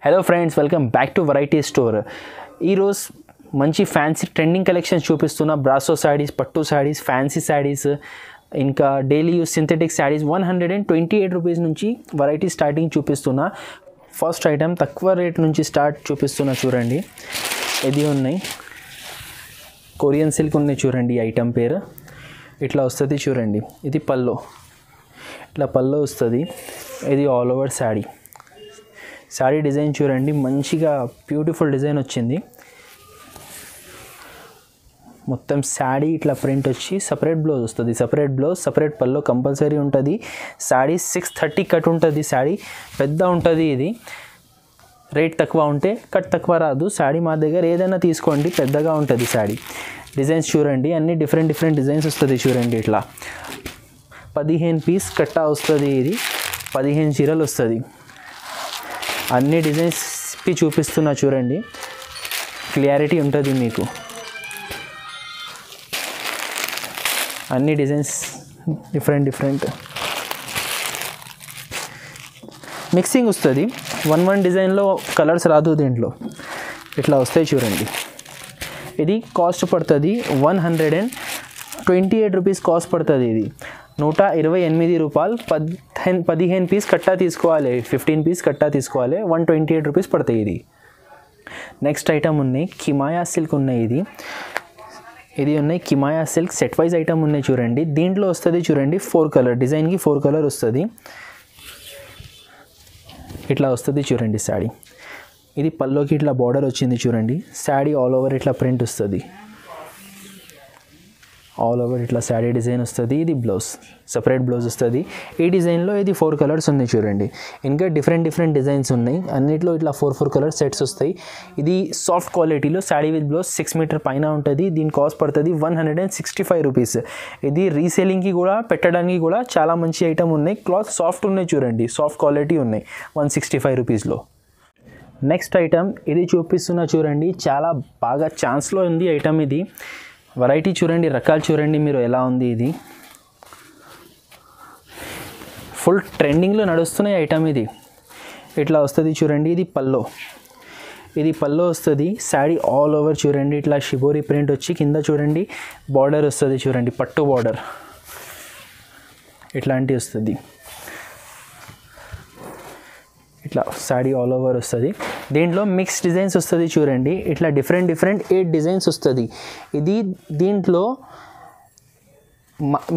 Hello friends, welcome back to variety store. ఈరోజు మంచి fancy trending collections చూపిస్తున్న brasso saris, పట్టు శారీస్, ఫ్యాన్సీ శారీస్, ఇంకా daily use synthetic saris 128 rupees నుంచి వెరైటీ స్టార్టింగ్ చూపిస్తున్నా. ఫస్ట్ ఐటమ్ తక్కువ రేట్ నుంచి స్టార్ట్ చూపిస్తున్నా. చూడండి, ఇది ఉన్నాయి కొరియన్ సిల్క్ ఉన్నాయి. చూడండి, ఐటమ్ పేరు ఇట్లా వస్తుంది. చూడండి, ఇది పల్లో, ఇట్లా పల్లో వస్తుంది. ఇది ఆల్ ఓవర్ శారీ డిజైన్ చూడండి, మంచిగా బ్యూటిఫుల్ డిజైన్ వచ్చింది. మొత్తం శారీ ఇట్లా ప్రింట్ వచ్చి సపరేట్ బ్లౌజ్ వస్తుంది. సపరేట్ బ్లౌజ్, సపరేట్ పల్లో కంపల్సరీ ఉంటుంది. శారీ 630 కట్ ఉంటుంది. శారీ పెద్ద ఉంటుంది. ఇది రేట్ తక్కువ ఉంటే కట్ తక్కువ రాదు. శారీ మా దగ్గర ఏదైనా తీసుకోండి, పెద్దగా ఉంటుంది శారీ. డిజైన్స్ చూడండి, అన్ని డిఫరెంట్ డిజైన్స్ వస్తుంది. చూడండి, ఇట్లా 15 పీస్ కట్ట వస్తుంది. ఇది 15 చీరలు వస్తుంది. అన్ని డిజైన్స్ చూపిస్తున్నా. చూడండి, క్లియారిటీ ఉంటుంది మీకు. అన్ని డిజైన్స్ డిఫరెంట్ మిక్సింగ్ వస్తుంది. వన్ డిజైన్లో కలర్స్ రాదు. దీంట్లో ఇట్లా వస్తాయి. చూడండి, ఇది కాస్ట్ పడుతుంది 128 రూపీస్ కాస్ట్ పడుతుంది. ఇది 128 రూపాయలు. 15 పీస్ కట్టా తీసుకోవాలి, 15 పీస్ కట్టా తీసుకోవాలి. 128 రూపీస్ పడతాయి. ఇది నెక్స్ట్ ఐటమ్ ఉన్నాయి కిమాయా సిల్క్ ఉన్నాయి. ఇది ఉన్నాయి Kimaya silk set wise item ఉన్నాయి. చూడండి, దీంట్లో వస్తుంది. చూడండి, 4 కలర్ డిజైన్కి 4 కలర్ వస్తుంది. ఇట్లా వస్తుంది. చూడండి, శారీ ఇది పల్లోకి ఇట్లా బార్డర్ వచ్చింది. చూడండి, శారీ ఆల్ ఓవర్ ఇట్లా ప్రింట్ వస్తుంది. ఆల్ ఓవర్ ఇట్లా శారీ డిజైన్ వస్తుంది. ఇది బ్లౌజ్, సపరేట్ బ్లౌజ్ వస్తుంది. ఈ డిజైన్లో ఇది 4 కలర్స్ ఉన్నాయి. చూడండి, ఇంకా డిఫరెంట్ డిజైన్స్ ఉన్నాయి. అన్నిట్లో ఇట్లా 4 కలర్ సెట్స్ వస్తాయి. ఇది సాఫ్ట్ క్వాలిటీలో శారీ విత్ బ్లౌజ్ 6 మీటర్ పైన ఉంటుంది. దీని కాస్ట్ పడుతుంది 165 రూపీస్. ఇది రీసేలింగ్కి కూడా, పెట్టడానికి కూడా చాలా మంచి ఐటమ్ ఉన్నాయి. క్లాత్ సాఫ్ట్ ఉన్నాయి. చూడండి, సాఫ్ట్ క్వాలిటీ ఉన్నాయి. 165 రూపీస్లో. నెక్స్ట్ ఐటమ్ ఇది చూపిస్తున్నా. చూడండి, చాలా బాగా ఛాన్స్లో ఉంది ఐటమ్. ఇది వెరైటీ చూడండి, రకాలు చూడండి మీరు ఎలా ఉంది. ఇది ఫుల్ ట్రెండింగ్లో నడుస్తున్నాయి ఐటమ్. ఇది ఇట్లా వస్తుంది. చూడండి, ఇది పల్లో, ఇది పల్లో వస్తుంది. శారీ ఆల్ ఓవర్ చూడండి, ఇట్లా షిబోరి ప్రింట్ వచ్చి కింద చూడండి బార్డర్ వస్తుంది. చూడండి, పట్టు బార్డర్ ఇట్లాంటి వస్తుంది. ఇట్లా శారీ ఆల్ ఓవర్ వస్తుంది. దీంట్లో మిక్స్ డిజైన్స్ వస్తుంది. చూడండి, ఇట్లా డిఫరెంట్ 8 డిజైన్స్ వస్తుంది. ఇది దీంట్లో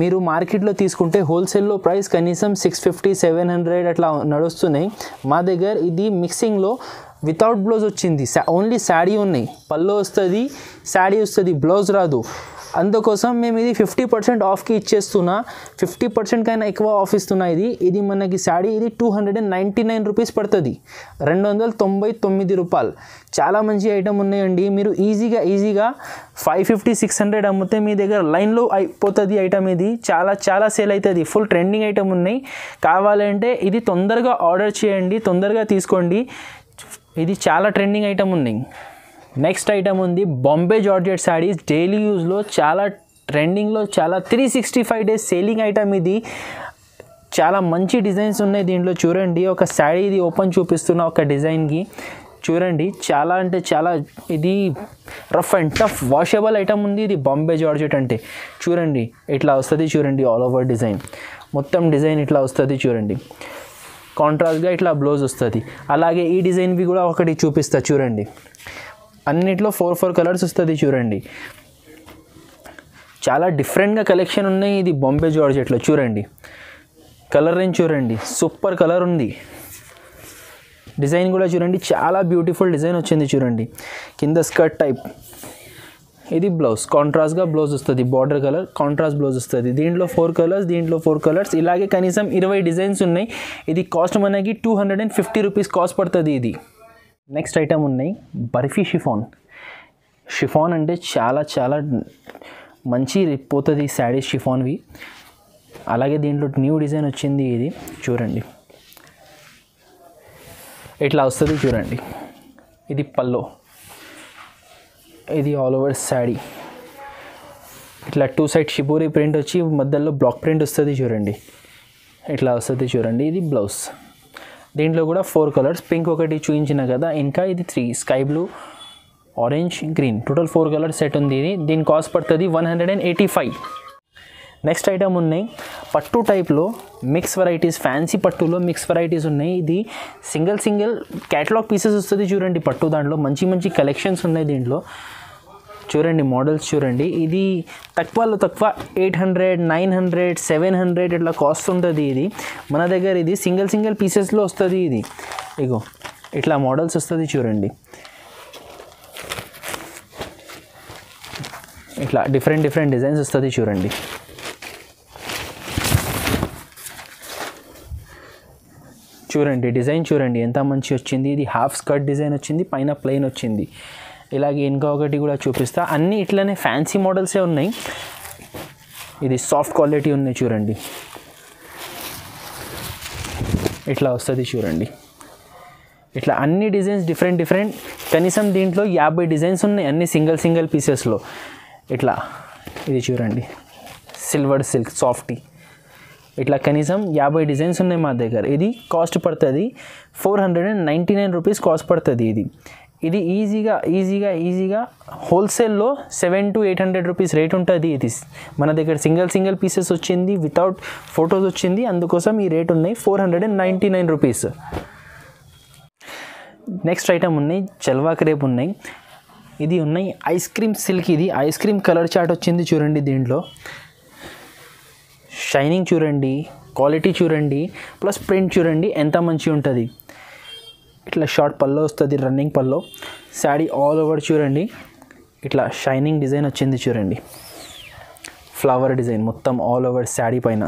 మీరు మార్కెట్లో తీసుకుంటే హోల్సేల్లో ప్రైస్ కనీసం 650-700 అట్లా నడుస్తున్నాయి. మా దగ్గర ఇది మిక్సింగ్లో వితౌట్ బ్లౌజ్ వచ్చింది. ఓన్లీ శారీ ఉన్నాయి. పల్లో వస్తుంది, శారీ వస్తుంది, బ్లౌజ్ రాదు. అందుకోసం మేము ఇది 50% ఆఫ్కి ఇచ్చేస్తున్నా. 50% కైనా ఎక్కువ ఆఫ్ ఇస్తున్నా. ఇది మనకి శారీ ఇది 299 రూపీస్ పడుతుంది. 299 రూపాయలు. చాలా మంచి ఐటమ్ ఉన్నాయండి. మీరు ఈజీగా 550-600 అమ్మితే మీ దగ్గర లైన్లో అయిపోతుంది ఐటమ్. ఇది చాలా సేల్ అవుతుంది. ఫుల్ ట్రెండింగ్ ఐటమ్ ఉన్నాయి. కావాలంటే ఇది తొందరగా ఆర్డర్ చేయండి, తొందరగా తీసుకోండి. ఇది చాలా ట్రెండింగ్ ఐటమ్ ఉన్నాయి. నెక్స్ట్ ఐటమ్ ఉంది బాంబే జార్జెట్ శారీస్. డైలీ యూజ్లో చాలా ట్రెండింగ్లో, చాలా 365 డేస్ సేలింగ్ ఐటమ్. ఇది చాలా మంచి డిజైన్స్ ఉన్నాయి దీంట్లో. చూడండి, ఒక శారీ ఇది ఓపెన్ చూపిస్తున్న ఒక డిజైన్కి. చూడండి, చాలా అంటే చాలా ఇది rough and tough washable item ఉంది. ఇది బాంబే జార్జెట్ అంటే చూడండి, ఇట్లా వస్తుంది. చూడండి, ఆల్ ఓవర్ డిజైన్, మొత్తం డిజైన్ ఇట్లా వస్తుంది. చూడండి, కాంట్రాస్ట్గా ఇట్లా బ్లౌజ్ వస్తుంది. అలాగే ఈ డిజైన్వి కూడా ఒకటి చూపిస్తా. చూడండి, అన్నిట్లో 4 కలర్స్ వస్తుంది. చూడండి, చాలా డిఫరెంట్గా కలెక్షన్ ఉన్నాయి. ఇది బాంబే జార్జెట్లో చూడండి, కలర్ రేంజ్ చూడండి, సూపర్ కలర్ ఉంది. డిజైన్ కూడా చూడండి, చాలా బ్యూటిఫుల్ డిజైన్ వచ్చింది. చూడండి, కింద స్కర్ట్ టైప్. ఇది బ్లౌజ్, కాంట్రాస్ట్గా బ్లౌజ్ వస్తుంది. బార్డర్ కలర్ కాంట్రాస్ట్ బ్లౌజ్ వస్తుంది. దీంట్లో 4 కలర్స్, దీంట్లో 4 కలర్స్. ఇలాగే కనీసం 20 డిజైన్స్ ఉన్నాయి. ఇది కాస్ట్ మనకి 250 రూపీస్ కాస్ట్ పడుతుంది. ఇది నెక్స్ట్ ఐటమ్ ఉన్నాయి బర్ఫీ షిఫాన్ అంటే చాలా మంచి పోతుంది శారీ షిఫాన్వి. అలాగే దీంట్లో న్యూ డిజైన్ వచ్చింది. ఇది చూడండి, ఇట్లా వస్తుంది. చూడండి, ఇది పల్లో, ఇది ఆల్ ఓవర్ శారీ. ఇట్లా 2 సైడ్ షిబోరి ప్రింట్ వచ్చి మధ్యలో బ్లాక్ ప్రింట్ వస్తుంది. చూడండి, ఇట్లా వస్తుంది. చూడండి, ఇది బ్లౌజ్. దీంట్లో కూడా 4 కలర్స్, పింక్ ఒకటి చూపించిన కదా, ఇంకా ఇది 3 sky blue, orange, green, total 4 colour set ఉంది ఇది. దీని కాస్ట్ పడుతుంది 185. నెక్స్ట్ ఐటమ్ ఉన్నాయి పట్టు టైప్లో మిక్స్ వెరైటీస్, ఫ్యాన్సీ పట్టులో మిక్స్ వెరైటీస్ ఉన్నాయి. ఇది సింగిల్ క్యాటలాగ్ పీసెస్ వస్తుంది చూడండి పట్టు. దాంట్లో మంచి మంచి కలెక్షన్స్ ఉన్నాయి దీంట్లో. చూడండి మోడల్స్ చూడండి. ఇది తక్కువలో తక్కువ 800, 900, 700 ఇట్లా కాస్ట్ ఉంటుంది ఇది. మన దగ్గర ఇది సింగిల్ పీసెస్లో వస్తుంది ఇది. ఇగో ఇట్లా మోడల్స్ వస్తుంది చూడండి. ఇట్లా డిఫరెంట్ డిజైన్స్ వస్తుంది చూడండి. చూడండి డిజైన్ చూడండి ఎంత మంచి వచ్చింది. ఇది హాఫ్ స్కర్ట్ డిజైన్ వచ్చింది, పైన ప్లెయిన్ వచ్చింది. ఇలాగే ఇంకా ఒకటి కూడా చూపిస్తా. అన్నీ ఇట్లానే ఫ్యాన్సీ మోడల్సే ఉన్నాయి. ఇది సాఫ్ట్ క్వాలిటీ ఉన్నాయి చూడండి. ఇట్లా వస్తుంది చూడండి. ఇట్లా అన్ని డిజైన్స్ డిఫరెంట్. కనీసం దీంట్లో 50 డిజైన్స్ ఉన్నాయి, అన్ని సింగిల్ పీసెస్లో. ఇట్లా ఇది చూడండి సిల్వర్ సిల్క్ సాఫ్టీ. ఇట్లా కనీసం 50 డిజైన్స్ ఉన్నాయి మా దగ్గర. ఇది కాస్ట్ పడుతుంది 499 రూపీస్ కాస్ట్ పడుతుంది ఇది. ఇది ఈజీగా హోల్సేల్లో 700 to 800 రూపీస్ రేట్ ఉంటుంది ఇది. మన దగ్గర సింగిల్ పీసెస్ వచ్చింది, వితౌట్ ఫొటోస్ వచ్చింది, అందుకోసం ఈ రేట్ ఉన్నాయి 499 రూపీస్. నెక్స్ట్ ఐటమ్ ఉన్నాయి చల్వా క్రేప్ ఉన్నాయి. ఇది ఉన్నాయి ఐస్ క్రీమ్ సిల్క్. ఇది ఐస్ క్రీమ్ కలర్ చార్ట్ వచ్చింది చూడండి. దీంట్లో షైనింగ్ చూడండి, క్వాలిటీ చూడండి, ప్లస్ ప్రింట్ చూడండి ఎంత మంచిగా ఉంటుంది. ఇట్లా షార్ట్ పల్లో వస్తుంది, రన్నింగ్ పల్లో. శారీ ఆల్ ఓవర్ చూడండి ఇట్లా షైనింగ్ డిజైన్ వచ్చింది చూడండి. ఫ్లవర్ డిజైన్ మొత్తం ఆల్ ఓవర్ శారీ పైన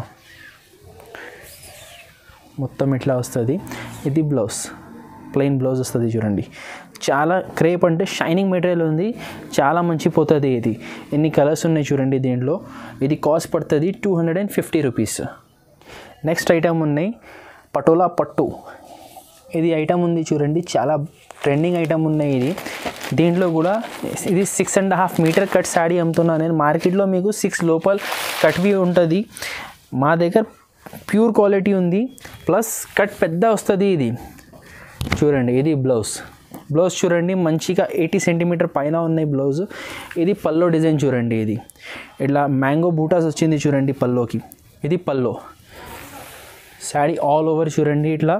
మొత్తం ఇట్లా వస్తుంది. ఇది బ్లౌజ్, ప్లెయిన్ బ్లౌజ్ వస్తుంది చూడండి. చాలా క్రేప్ అంటే షైనింగ్ మెటీరియల్ ఉంది, చాలా మంచి పోతుంది ఇది. ఎన్ని కలర్స్ ఉన్నాయి చూడండి దీంట్లో. ఇది కాస్ట్ పడుతుంది 250 రూపీస్. నెక్స్ట్ ఐటమ్ ఉన్నాయి పటోలా పట్టు. ఇది ఐటమ్ ఉంది చూడండి, చాలా ట్రెండింగ్ ఐటమ్ ఉన్నాయి ఇది. దీంట్లో కూడా ఇది 6.5 మీటర్ కట్ శారీ అమ్ముతున్నాను నేను. మార్కెట్లో మీకు 6 లోపల కట్వి ఉంటుంది. మా దగ్గర ప్యూర్ క్వాలిటీ ఉంది, ప్లస్ కట్ పెద్ద వస్తుంది ఇది. చూడండి ఇది బ్లౌజ్ చూడండి మంచిగా 80 సెంటీమీటర్ పైన ఉన్నాయి బ్లౌజ్. ఇది పల్లో డిజైన్ చూడండి. ఇది ఇట్లా మ్యాంగో బూటాస్ వచ్చింది చూడండి పల్లోకి. ఇది పల్లో. శారీ ఆల్ ఓవర్ చూడండి ఇట్లా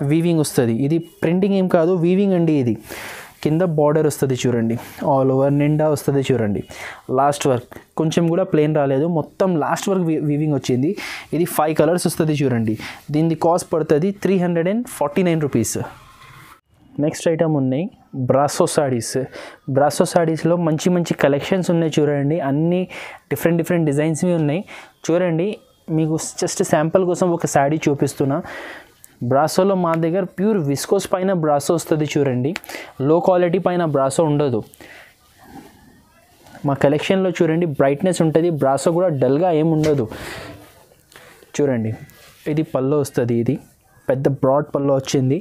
వీవింగ్ వస్తుంది. ఇది ప్రింటింగ్ ఏం కాదు, వీవింగ్ అండి. ఇది కింద బార్డర్ వస్తుంది చూడండి, ఆల్ ఓవర్ నిండా వస్తుంది చూడండి. లాస్ట్ వర్క్ కొంచెం కూడా ప్లెయిన్ రాలేదు, మొత్తం లాస్ట్ వర్క్ వీవింగ్ వచ్చింది. ఇది 5 కలర్స్ వస్తుంది చూడండి. దీని కాస్ట్ పడుతుంది 349 రూపీస్. నెక్స్ట్ ఐటమ్ ఉన్నాయి బ్రాసో సారీస్లో మంచి కలెక్షన్స్ ఉన్నాయి చూడండి. అన్నీ డిఫరెంట్ డిజైన్స్వి ఉన్నాయి చూడండి. మీకు జస్ట్ శాంపుల్ కోసం ఒక శారీ చూపిస్తున్నా. బ్రాసోలో మా దగ్గర ప్యూర్ విస్కోస్ పైన బ్రాసో వస్తుంది చూడండి. లో క్వాలిటీ పైన బ్రాసో ఉండదు. మా కలెక్షన్లో చూడండి బ్రైట్నెస్ ఉంటుంది, బ్రాసో కూడా డల్గా ఏమి ఉండదు చూడండి. ఇది పల్లో వస్తుంది. ఇది పెద్ద బ్రాడ్ పల్లో వచ్చింది.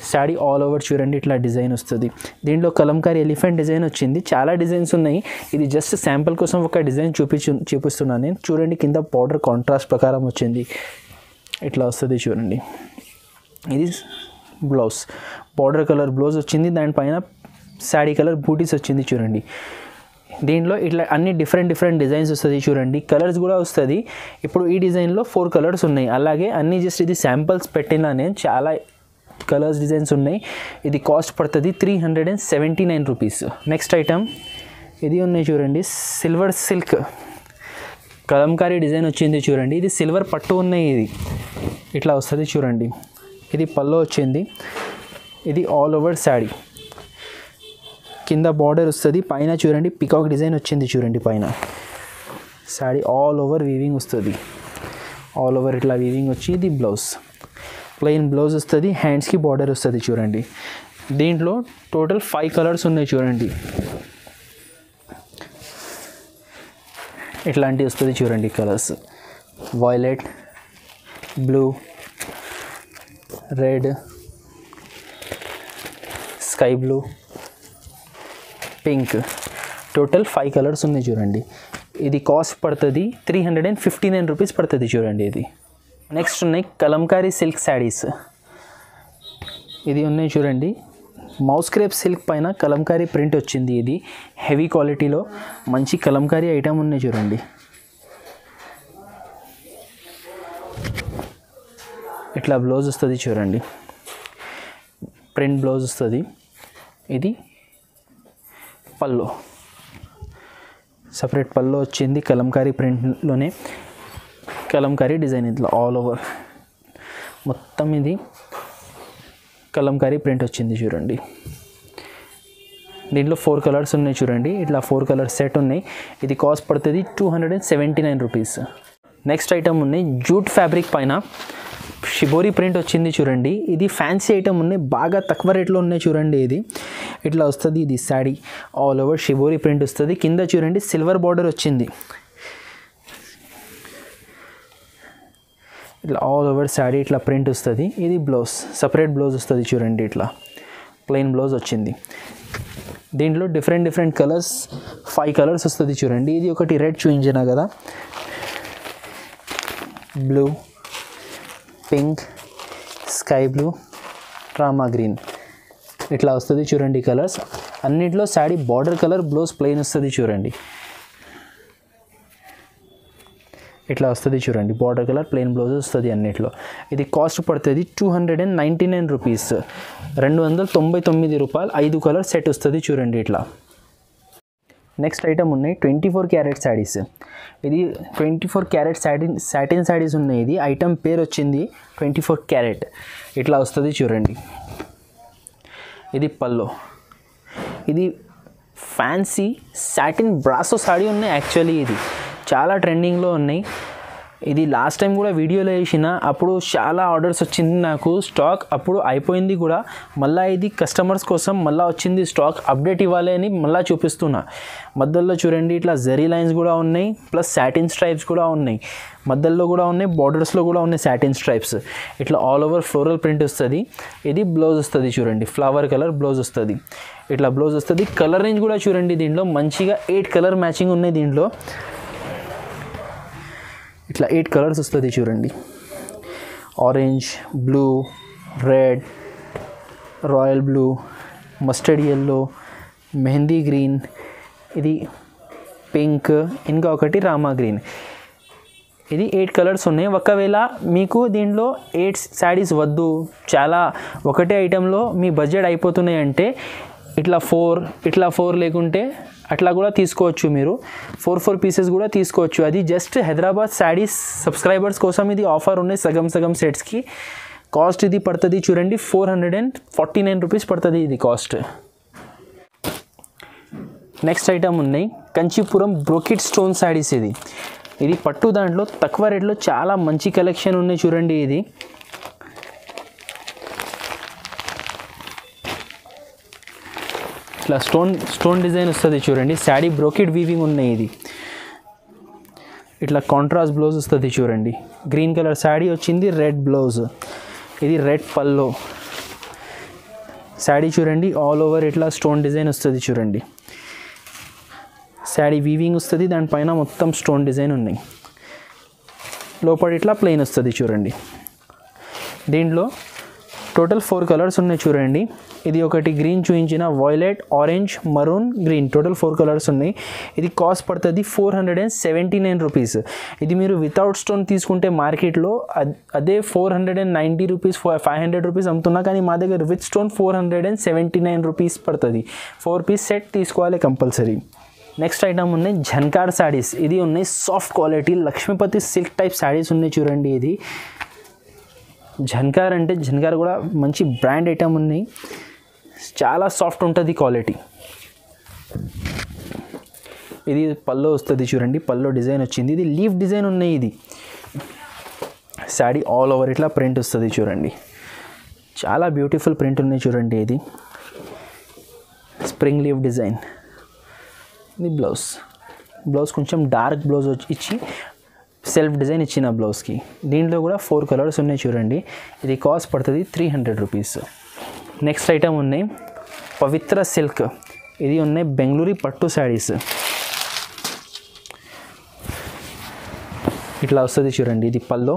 శారీ ఆల్ ఓవర్ చూడండి ఇట్లా డిజైన్ వస్తుంది. దీంట్లో కలంకారీ ఎలిఫెంట్ డిజైన్ వచ్చింది. చాలా డిజైన్స్ ఉన్నాయి. ఇది జస్ట్ శాంపుల్ కోసం ఒక డిజైన్ చూపిస్తున్నాను నేను. చూడండి కింద బార్డర్ కాంట్రాస్ట్ ప్రకారం వచ్చింది ఇట్లా వస్తుంది చూడండి. ఇది బ్లౌజ్, బార్డర్ కలర్ బ్లౌజ్ వచ్చింది, దానిపైన శారీ కలర్ బూటీస్ వచ్చింది చూడండి. దీంట్లో ఇట్లా అన్ని డిఫరెంట్ డిజైన్స్ వస్తుంది చూడండి. కలర్స్ కూడా వస్తుంది. ఇప్పుడు ఈ డిజైన్లో 4 కలర్స్ ఉన్నాయి. అలాగే అన్ని జస్ట్ ఇది శాంపుల్స్ పెట్టినా నేను, చాలా కలర్స్ డిజైన్స్ ఉన్నాయి. ఇది కాస్ట్ పడుతుంది 379 రూపీస్. నెక్స్ట్ ఐటమ్ ఇది ఉన్నాయి చూడండి సిల్వర్ సిల్క్ కలంకారీ డిజైన్ వచ్చింది చూడండి. ఇది సిల్వర్ పట్టు ఉన్నాయి. ఇది ఇట్లా వస్తుంది చూడండి. ఇది పల్లో వచ్చింది. ఇది ఆల్ ఓవర్ శారీ, కింద బార్డర్ వస్తుంది, పైన చూడండి పికాక్ డిజైన్ వచ్చింది చూడండి పైన. శారీ ఆల్ ఓవర్ వీవింగ్ వస్తుంది, ఆల్ ఓవర్ ఇట్లా వీవింగ్ వచ్చి. ఇది బ్లౌజ్, ప్లెయిన్ బ్లౌజ్ వస్తుంది, హ్యాండ్స్కి బార్డర్ వస్తుంది చూడండి. దీంట్లో టోటల్ 5 కలర్స్ ఉన్నాయి చూడండి. ఇట్లాంటివి వస్తుంది చూడండి colours. Violet, blue, red, sky blue, pink, total 5 colours ఉన్నాయి చూడండి. ఇది కాస్ట్ పడుతుంది 359 రూపీస్ పడుతుంది చూడండి ఇది. నెక్స్ట్ ఉన్నాయి కలంకారీ సిల్క్ శారీస్. ఇది ఉన్నాయి చూడండి, మౌస్ క్రేప్ సిల్క్ పైన కలంకారీ ప్రింట్ వచ్చింది. ఇది హెవీ క్వాలిటీలో మంచి కలంకారీ ఐటమ్ ఉన్నాయి చూడండి. ఇట్లా బ్లౌజ్ వస్తుంది చూడండి, ప్రింట్ బ్లౌజ్ వస్తుంది. ఇది పల్లో, సపరేట్ పల్లో వచ్చింది కలంకారీ ప్రింట్లోనే, కలంకారీ డిజైన్ ఇట్లా ఆల్ ఓవర్ మొత్తం ఇది కలంకారీ ప్రింట్ వచ్చింది చూడండి. దీంట్లో 4 కలర్స్ ఉన్నాయి చూడండి, ఇట్లా 4 కలర్ సెట్ ఉన్నాయి. ఇది కాస్ట్ పడుతుంది 279 రూపీస్. నెక్స్ట్ ఐటమ్ ఉన్నాయి జూట్ ఫ్యాబ్రిక్ పైన షిబోరి ప్రింట్ వచ్చింది చూడండి. ఇది ఫ్యాన్సీ ఐటమ్ ఉన్నాయి, బాగా తక్కువ రేట్లో ఉన్నాయి చూడండి. ఇది ఇట్లా వస్తుంది, ఇది sari all over shibori print వస్తుంది. కింద చూడండి సిల్వర్ బార్డర్ వచ్చింది, ఇట్లా ఆల్ ఓవర్ శాడీ ఇట్లా ప్రింట్ వస్తుంది. ఇది బ్లౌజ్, సపరేట్ బ్లౌజ్ వస్తుంది చూడండి, ఇట్లా ప్లెయిన్ బ్లౌజ్ వచ్చింది. దీంట్లో డిఫరెంట్ కలర్స్ 5 కలర్స్ వస్తుంది చూడండి. ఇది ఒకటి రెడ్ చూపించిన కదా, blue, pink, sky blue, Rama green ఇట్లా వస్తుంది చూడండి కలర్స్. అన్నిట్లో sari border colour, blouse plain వస్తుంది చూడండి. ఇట్లా వస్తుంది చూడండి, బార్డర్ కలర్ ప్లెయిన్ బ్లౌజ్ వస్తుంది అన్నిట్లో. ఇది కాస్ట్ పడుతుంది 299 రూపీస్, 299 రూపాయలు. 5 కలర్ సెట్ వస్తుంది చూడండి ఇట్లా. నెక్స్ట్ ఐటమ్ ఉన్నాయి 24 క్యారెట్ శాడీస్. ఇది 24 క్యారెట్ సాటిన్ శాడీస్ ఉన్నాయి. ఇది ఐటమ్ పేరు వచ్చింది 24 క్యారెట్, ఇట్లా వస్తుంది చూడండి. ఇది పల్లో, ఇది ఫ్యాన్సీ సాటిన్ బ్రాసో శాడీ ఉన్నాయి. యాక్చువల్లీ ఇది చాలా ట్రెండింగ్లో ఉన్నాయి. ఇది లాస్ట్ టైం కూడా వీడియోలో వేసిన, అప్పుడు చాలా ఆర్డర్స్ వచ్చింది నాకు, స్టాక్ అప్పుడు అయిపోయింది కూడా. మళ్ళీ ఇది కస్టమర్స్ కోసం మళ్ళీ వచ్చింది స్టాక్, అప్డేట్ ఇవ్వాలి అని మళ్ళీ చూపిస్తున్నా. మధ్యలో చూడండి ఇట్లా జరీ లైన్స్ కూడా ఉన్నాయి, ప్లస్ సాటిన్ స్ట్రైప్స్ కూడా ఉన్నాయి, మధ్యలో కూడా ఉన్నాయి, బార్డర్స్లో కూడా ఉన్నాయి సాటిన్ స్ట్రైప్స్. ఇట్లా ఆల్ ఓవర్ ఫ్లోరల్ ప్రింట్ వస్తుంది. ఇది బ్లౌజ్ వస్తుంది చూడండి, ఫ్లవర్ కలర్ బ్లౌజ్ వస్తుంది, ఇట్లా బ్లౌజ్ వస్తుంది. కలర్ రేంజ్ కూడా చూడండి, దీంట్లో మంచిగా 8 కలర్ మ్యాచింగ్ ఉన్నాయి. దీంట్లో ఇట్లా 8 కలర్స్ వస్తుంది చూడండి, orange, blue, red, royal blue, mustard yellow, mehndi green, ఇది పింక్, ఇంకా ఒకటి రామా గ్రీన్. ఇది 8 కలర్స్ ఉన్నాయి. ఒకవేళ మీకు దీంట్లో 8 శాడీస్ వద్దు, చాలా ఒకటే ఐటెంలో మీ బడ్జెట్ అయిపోతున్నాయి అంటే ఇట్లా 4 లేకుంటే అట్లా కూడా తీసుకోవచ్చు. మీరు 4 పీసెస్ కూడా తీసుకోవచ్చు. అది జస్ట్ హైదరాబాద్ శాడీస్ సబ్స్క్రైబర్స్ కోసం ఇది ఆఫర్ ఉన్నాయి, సగం సెట్స్కి. కాస్ట్ ఇది పడుతుంది చూడండి 449 రూపీస్ పడుతుంది ఇది కాస్ట్. నెక్స్ట్ ఐటమ్ ఉన్నాయి కంచీపురం బ్రోకెట్ స్టోన్ శాడీస్. ఇది పట్టు దాంట్లో తక్కువ రేట్లో చాలా మంచి కలెక్షన్ ఉన్నాయి చూడండి. ఇది ఇట్లా స్టోన్ డిజైన్ వస్తుంది చూడండి, శాడీ బ్రోకెట్ వీవింగ్ ఉన్నాయి. ఇది ఇట్లా కాంట్రాస్ట్ బ్లౌజ్ వస్తుంది చూడండి, గ్రీన్ కలర్ శాడీ వచ్చింది, రెడ్ బ్లౌజ్, ఇది రెడ్ పల్లో. శాడీ చూడండి ఆల్ ఓవర్ ఇట్లా స్టోన్ డిజైన్ వస్తుంది చూడండి, శాడీ వీవింగ్ వస్తుంది, దానిపైన మొత్తం స్టోన్ డిజైన్ ఉన్నాయి, లోపల ఇట్లా ప్లెయిన్ వస్తుంది చూడండి. దీంట్లో టోటల్ 4 కలర్స్ ఉన్నాయి చూడండి. ఇది ఒకటి గ్రీన్ చూపించిన, violet, orange, maroon, green, total 4 colours ఉన్నాయి. ఇది కాస్ట్ పడుతుంది 479 రూపీస్. ఇది మీరు వితౌట్ స్టోన్ తీసుకుంటే మార్కెట్లో అదే 490 రూపీస్ 500 రూపీస్ అమ్ముతున్నా, కానీ మా దగ్గర విత్ స్టోన్ 479 రూపీస్ పడుతుంది. 4 పీస్ సెట్ తీసుకోవాలి కంపల్సరీ. నెక్స్ట్ ఐటమ్ ఉన్నాయి ఝన్కార్ శాడీస్. ఇది ఉన్నాయి soft quality Lakshmipati silk type sarees ఉన్నాయి చూడండి. ఇది ఝన్కార్ అంటే ఝన్కార్ కూడా మంచి బ్రాండ్ ఐటమ్ ఉన్నాయి, చాలా సాఫ్ట్ ఉంటుంది క్వాలిటీ. ఇది పల్లో వస్తుంది చూడండి, పల్లో డిజైన్ వచ్చింది, ఇది లీఫ్ డిజైన్ ఉన్నాయి. ఇది శాడీ ఆల్ ఓవర్ ఇట్లా ప్రింట్ వస్తుంది చూడండి, చాలా బ్యూటిఫుల్ ప్రింట్ ఉన్నాయి చూడండి. ఇది స్ప్రింగ్ లీఫ్ డిజైన్. ఇది బ్లౌజ్ కొంచెం డార్క్ బ్లౌజ్ ఇచ్చి సెల్ఫ్ డిజైన్ ఇచ్చిన బ్లౌజ్కి. దీంట్లో కూడా 4 కలర్స్ ఉన్నాయి చూడండి. ఇది కాస్ట్ పడుతుంది 300 రూపీస్. నెక్స్ట్ ఐటమ్ ఉన్నాయి పవిత్ర సిల్క్. ఇది ఉన్నాయి బెంగళూరు పట్టు శాడీస్. ఇట్లా వస్తుంది చూడండి, ఇది పల్లో,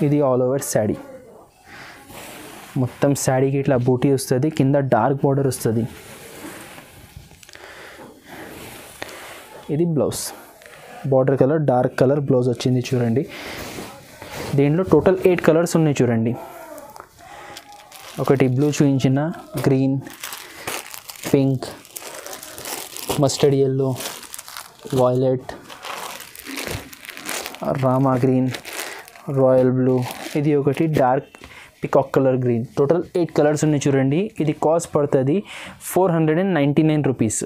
ఇది ఆల్ ఓవర్ శాడీ. మొత్తం శారీకి ఇట్లా బూటీ వస్తుంది, కింద డార్క్ బార్డర్ వస్తుంది. ఇది blouse, border colour dark colour blouse వచ్చింది చూడండి. దీంట్లో టోటల్ 8 కలర్స్ ఉన్నాయి చూడండి. ఒకటి బ్లూ చూపించిన, green, pink, mustard yellow, violet, Rama green, royal blue, ఇది ఒకటి dark peacock colour green. Total 8 colours ఉన్నాయి చూడండి. ఇది కాస్ట్ పడుతుంది 499 రూపీస్.